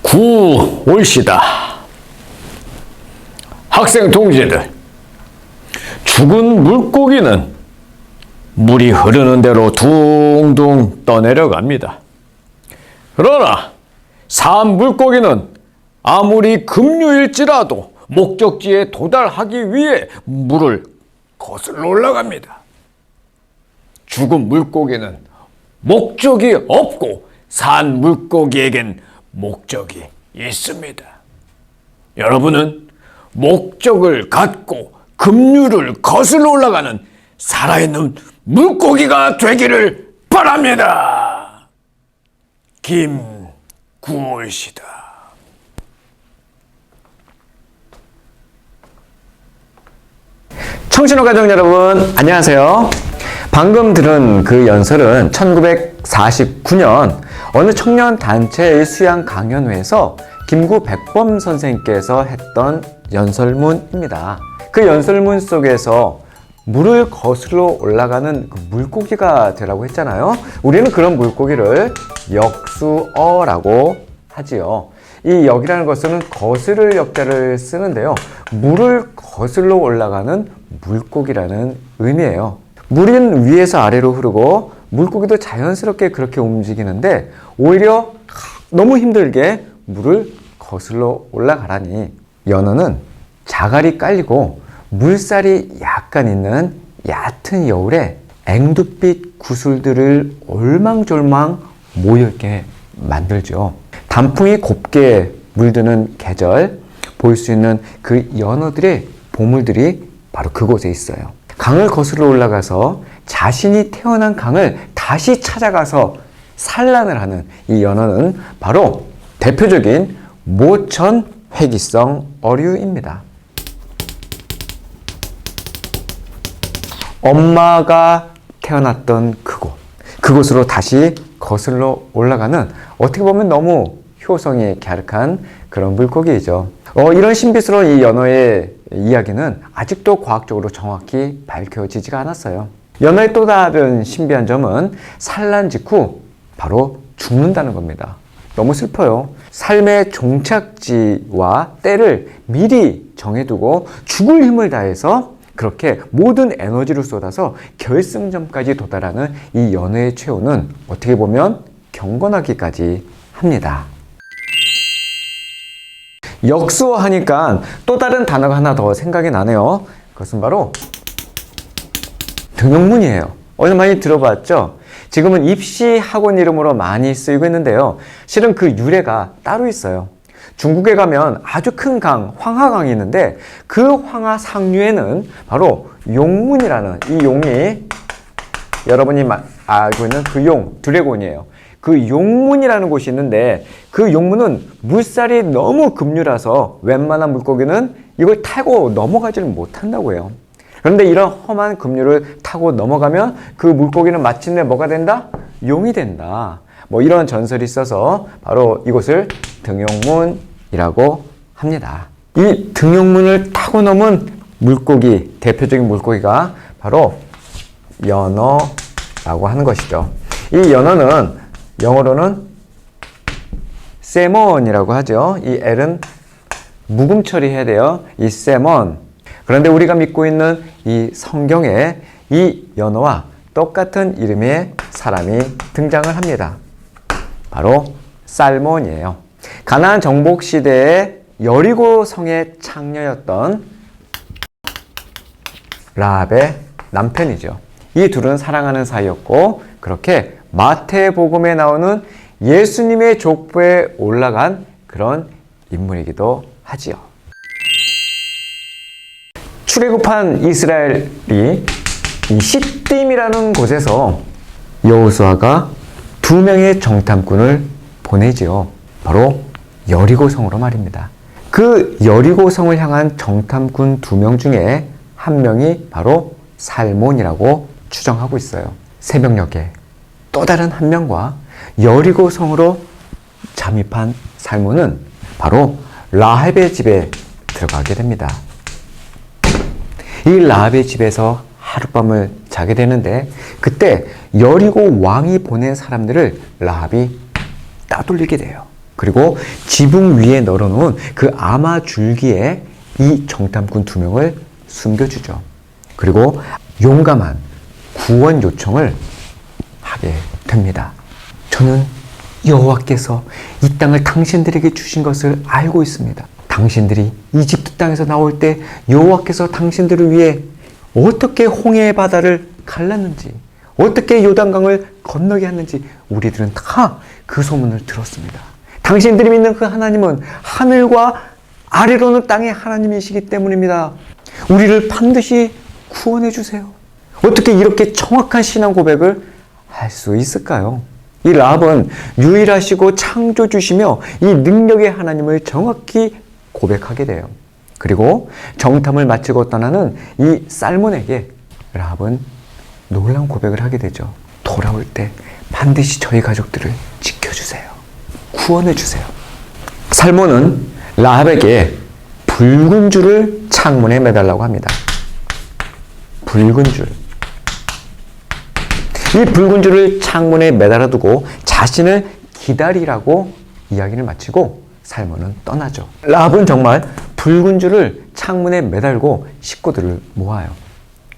김구올시다. 학생 동지들, 죽은 물고기는 물이 흐르는 대로 둥둥 떠내려갑니다. 그러나 산 물고기는 아무리 급류일지라도 목적지에 도달하기 위해 물을 거슬러 올라갑니다. 죽은 물고기는 목적이 없고 산 물고기에겐 목적이 있습니다. 여러분은 목적을 갖고 급류를 거슬러 올라가는 살아있는 물고기가 되기를 바랍니다. 김구올시다. 청신호 가족 여러분, 안녕하세요. 방금 들은 그 연설은 1949년 어느 청년 단체의 수양 강연회에서 김구백범 선생님께서 했던 연설문입니다. 그 연설문 속에서 물을 거슬러 올라가는 그 물고기가 되라고 했잖아요. 우리는 그런 물고기를 역수어라고 하지요. 이 역이라는 것은 거스를 역자를 쓰는데요. 물을 거슬러 올라가는 물고기라는 의미예요. 물은 위에서 아래로 흐르고 물고기도 자연스럽게 그렇게 움직이는데 오히려 너무 힘들게 물을 거슬러 올라가라니, 연어는 자갈이 깔리고 물살이 약간 있는 얕은 여울에 앵두빛 구슬들을 올망졸망 모여있게 만들죠. 단풍이 곱게 물드는 계절, 볼 수 있는 그 연어들의 보물들이 바로 그곳에 있어요. 강을 거슬러 올라가서 자신이 태어난 강을 다시 찾아가서 산란을 하는 이 연어는 바로 대표적인 모천 회기성 어류입니다. 엄마가 태어났던 그곳으로 다시 거슬러 올라가는, 어떻게 보면 너무 효성이 갸륵한 그런 물고기이죠. 이런 신비스러운 이 연어의 이야기는 아직도 과학적으로 정확히 밝혀지지가 않았어요. 연어의 또 다른 신비한 점은 산란 직후 바로 죽는다는 겁니다. 너무 슬퍼요. 삶의 종착지와 때를 미리 정해두고 죽을 힘을 다해서 그렇게 모든 에너지를 쏟아서 결승점까지 도달하는 이 연어의 최후는 어떻게 보면 경건하기까지 합니다. 역수어 하니까 또 다른 단어가 하나 더 생각이 나네요. 그것은 바로 등용문이에요. 어디서 많이 들어봤죠? 지금은 입시 학원 이름으로 많이 쓰이고 있는데요. 실은 그 유래가 따로 있어요. 중국에 가면 아주 큰 강, 황하강이 있는데 그 황하 상류에는 바로 용문이라는, 이 용이 여러분이 알고 있는 그 용, 드래곤이에요. 그 용문이라는 곳이 있는데 그 용문은 물살이 너무 급류라서 웬만한 물고기는 이걸 타고 넘어가지를 못한다고 해요. 그런데 이런 험한 급류를 타고 넘어가면 그 물고기는 마침내 뭐가 된다? 용이 된다. 뭐 이런 전설이 있어서 바로 이곳을 등용문이라고 합니다. 이 등용문을 타고 넘은 물고기, 대표적인 물고기가 바로 연어라고 하는 것이죠. 이 연어는 영어로는 세몬이라고 하죠. 이 L은 묵음 처리해야 돼요. 이 세몬. 그런데 우리가 믿고 있는 이 성경에 이 연어와 똑같은 이름의 사람이 등장을 합니다. 바로 살몬이에요. 가나안 정복 시대의 여리고 성의 창녀였던 라합의 남편이죠. 이 둘은 사랑하는 사이였고 그렇게 마태복음에 나오는 예수님의 족보에 올라간 그런 인물이기도 하지요. 출애굽한 이스라엘이 이 시딤이라는 곳에서 여호수아가 2명의 정탐꾼을 보내지요. 바로 여리고성으로 말입니다. 그 여리고성을 향한 정탐꾼 2명 중에 한 명이 바로 살몬이라고 추정하고 있어요. 새벽녘에 또 다른 한 명과 여리고성으로 잠입한 살몬은 바로 라합의 집에 들어가게 됩니다. 이 라합의 집에서 하룻밤을 자게 되는데 그때 여리고 왕이 보낸 사람들을 라합이 따돌리게 돼요. 그리고 지붕 위에 널어놓은 그 아마 줄기에 이 정탐꾼 2명을 숨겨주죠. 그리고 용감한 구원 요청을 하게 됩니다. 저는 여호와께서 이 땅을 당신들에게 주신 것을 알고 있습니다. 당신들이 이집트 땅에서 나올 때 여호와께서 당신들을 위해 어떻게 홍해의 바다를 갈랐는지, 어떻게 요단강을 건너게 했는지 우리들은 다 그 소문을 들었습니다. 당신들이 믿는 그 하나님은 하늘과 아래로는 땅의 하나님이시기 때문입니다. 우리를 반드시 구원해 주세요. 어떻게 이렇게 정확한 신앙 고백을 할 수 있을까요? 이 라합은 유일하시고 창조주시며 이 능력의 하나님을 정확히 고백하게 돼요. 그리고 정탐을 마치고 떠나는 이 살몬에게 라합은 놀라운 고백을 하게 되죠. 돌아올 때 반드시 저희 가족들을 지켜주세요. 구원해주세요. 살몬은 라합에게 붉은 줄을 창문에 매달라고 합니다. 붉은 줄. 이 붉은 줄을 창문에 매달아두고 자신을 기다리라고 이야기를 마치고 살몬은 떠나죠. 라합은 정말 붉은 줄을 창문에 매달고 식구들을 모아요.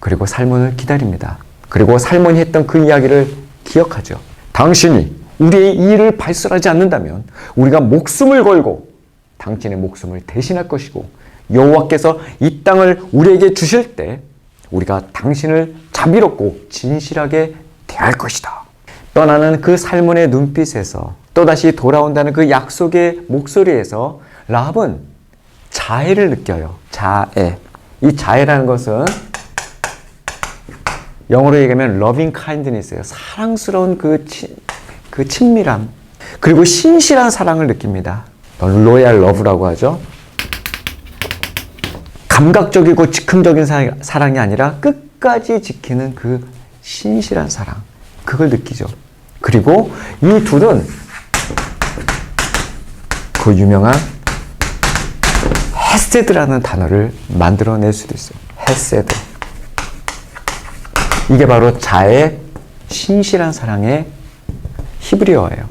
그리고 살몬을 기다립니다. 그리고 살몬이 했던 그 이야기를 기억하죠. 당신이 우리의 일을 발설하지 않는다면 우리가 목숨을 걸고 당신의 목숨을 대신할 것이고 여호와께서 이 땅을 우리에게 주실 때 우리가 당신을 자비롭고 진실하게 대할 것이다. 떠나는 그 살몬의 눈빛에서 또다시 돌아온다는 그 약속의 목소리에서 라합은 자애를 느껴요. 자애. 이 자애라는 것은 영어로 얘기하면 loving kindness예요. 사랑스러운 그 친밀함. 그리고 신실한 사랑을 느낍니다. 로얄 러브라고 하죠. 감각적이고 즉흥적인 사랑이 아니라 끝까지 지키는 그 신실한 사랑. 그걸 느끼죠. 그리고 이 둘은 그 유명한 헤세드라는 단어를 만들어낼 수도 있어요. 헤세드. 이게 바로 자애, 신실한 사랑의 히브리어예요.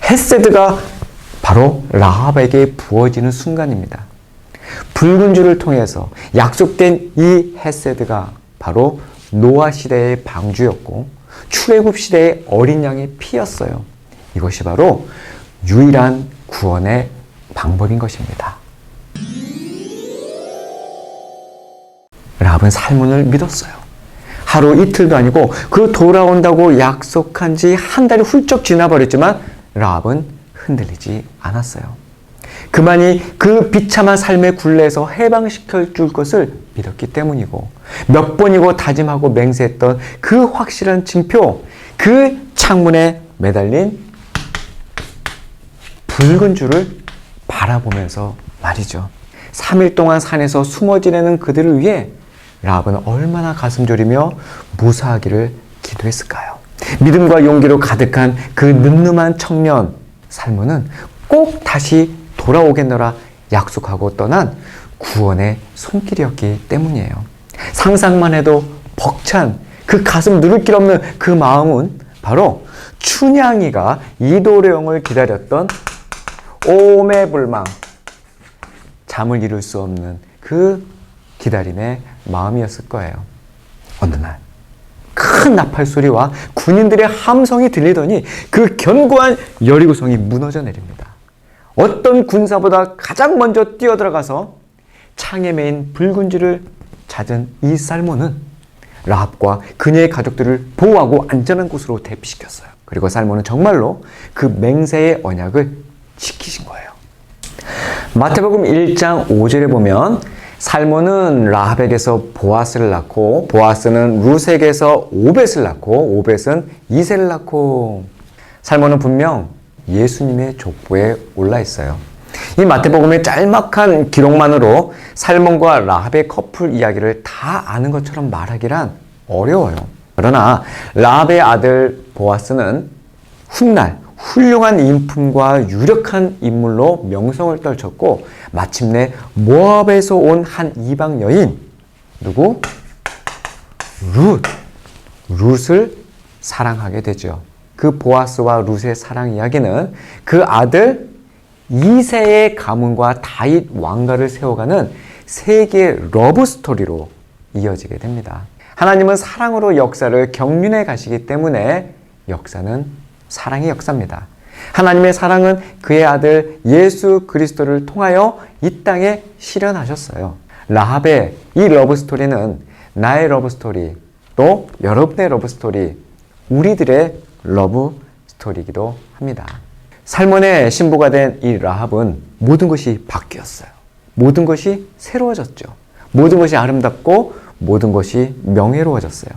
헤세드가 바로 라합에게 부어지는 순간입니다. 붉은 줄을 통해서 약속된 이 헤세드가 바로 노아 시대의 방주였고 출애굽 시대의 어린 양의 피였어요. 이것이 바로 유일한 구원의 방법인 것입니다. 라합은 살몬을 믿었어요. 하루 이틀도 아니고 그 돌아온다고 약속한 지 한 달이 훌쩍 지나버렸지만 라합은 흔들리지 않았어요. 그만이 그 비참한 삶의 굴레에서 해방시켜 줄 것을 믿었기 때문이고 몇 번이고 다짐하고 맹세했던 그 확실한 징표, 그 창문에 매달린 붉은 줄을 바라보면서 말이죠. 3일 동안 산에서 숨어 지내는 그들을 위해 라합은 얼마나 가슴 졸이며 무사하기를 기도했을까요? 믿음과 용기로 가득한 그 늠름한 청년 살몬은 꼭 다시 돌아오겠노라 약속하고 떠난 구원의 손길이었기 때문이에요. 상상만 해도 벅찬 그 가슴 누를 길 없는 그 마음은 바로 춘향이가 이도령을 기다렸던 오매불망, 잠을 이룰 수 없는 그 기다림의 마음이었을 거예요. 어느 날 큰 나팔 소리와 군인들의 함성이 들리더니 그 견고한 여리고성이 무너져 내립니다. 어떤 군사보다 가장 먼저 뛰어들어가서 창에 매인 붉은 줄을 찾은 이 살몬은 라합과 그녀의 가족들을 보호하고 안전한 곳으로 대피시켰어요. 그리고 살몬은 정말로 그 맹세의 언약을 지키신 거예요. 마태복음 1장 5절에 보면 살몬은 라합에게서 보아스를 낳고 보아스는 룻에게서 오벳을 낳고 오벳은 이새를 낳고 살몬은 분명 예수님의 족보에 올라 있어요. 이 마태복음의 짤막한 기록만으로 살몬과 라합의 커플 이야기를 다 아는 것처럼 말하기란 어려워요. 그러나 라합의 아들 보아스는 훗날 훌륭한 인품과 유력한 인물로 명성을 떨쳤고 마침내 모압에서 온 한 이방 여인 누구? 룻을 사랑하게 되죠. 그 보아스와 룻의 사랑 이야기는 그 아들 2세의 가문과 다윗 왕가를 세워가는 세계 러브 스토리로 이어지게 됩니다. 하나님은 사랑으로 역사를 경륜해 가시기 때문에 역사는 사랑의 역사입니다. 하나님의 사랑은 그의 아들 예수 그리스도를 통하여 이 땅에 실현하셨어요. 라합의 이 러브 스토리는 나의 러브 스토리, 또 여러분의 러브 스토리, 우리들의 러브 스토리이기도 합니다. 살몬의 신부가 된 이 라합은 모든 것이 바뀌었어요. 모든 것이 새로워졌죠. 모든 것이 아름답고 모든 것이 명예로워졌어요.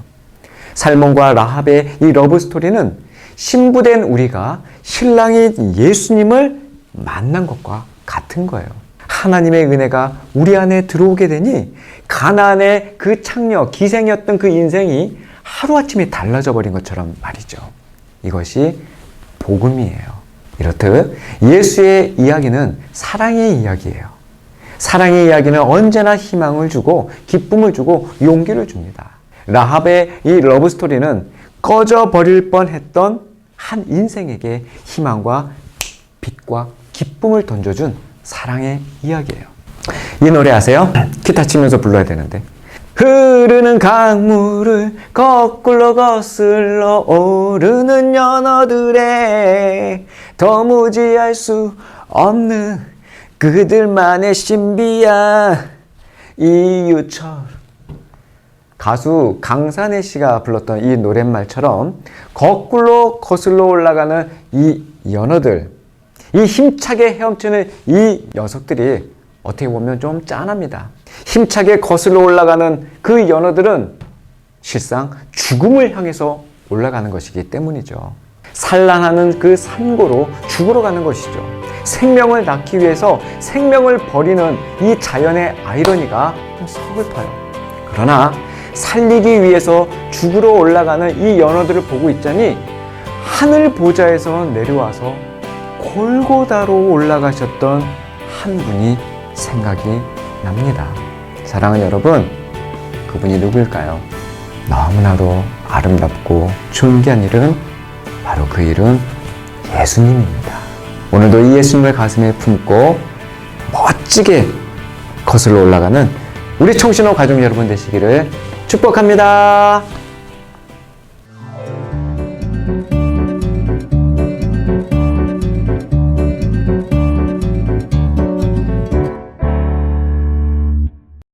살몬과 라합의 이 러브 스토리는 신부된 우리가 신랑인 예수님을 만난 것과 같은 거예요. 하나님의 은혜가 우리 안에 들어오게 되니 가나안의 그 창녀, 기생이었던 그 인생이 하루아침에 달라져 버린 것처럼 말이죠. 이것이 복음이에요. 이렇듯 예수의 이야기는 사랑의 이야기예요. 사랑의 이야기는 언제나 희망을 주고 기쁨을 주고 용기를 줍니다. 라합의 이 러브 스토리는 꺼져 버릴 뻔했던 한 인생에게 희망과 빛과 기쁨을 던져준 사랑의 이야기예요. 이 노래 아세요? 기타 치면서 불러야 되는데. 흐르는 강물을 거꾸로 거슬러 오르는 연어들의 도무지할 수 없는 그들만의 신비한 이유처럼. 가수 강산의 씨가 불렀던 이 노랫말처럼 거꾸로 거슬러 올라가는 이 연어들, 이 힘차게 헤엄치는 이 녀석들이 어떻게 보면 좀 짠합니다. 힘차게 거슬러 올라가는 그 연어들은 실상 죽음을 향해서 올라가는 것이기 때문이죠. 산란하는 그 산고로 죽으러 가는 것이죠. 생명을 낳기 위해서 생명을 버리는 이 자연의 아이러니가 좀 서글퍼요. 그러나 살리기 위해서 죽으러 올라가는 이 연어들을 보고 있자니 하늘 보좌에서 내려와서 골고다로 올라가셨던 한 분이 생각이 납니다. 사랑하는 여러분, 그분이 누구일까요? 너무나도 아름답고 존귀한 이름, 바로 그 이름 예수님입니다. 오늘도 이 예수님을 가슴에 품고 멋지게 거슬러 올라가는 우리 청신호 가족 여러분 되시기를 축복합니다.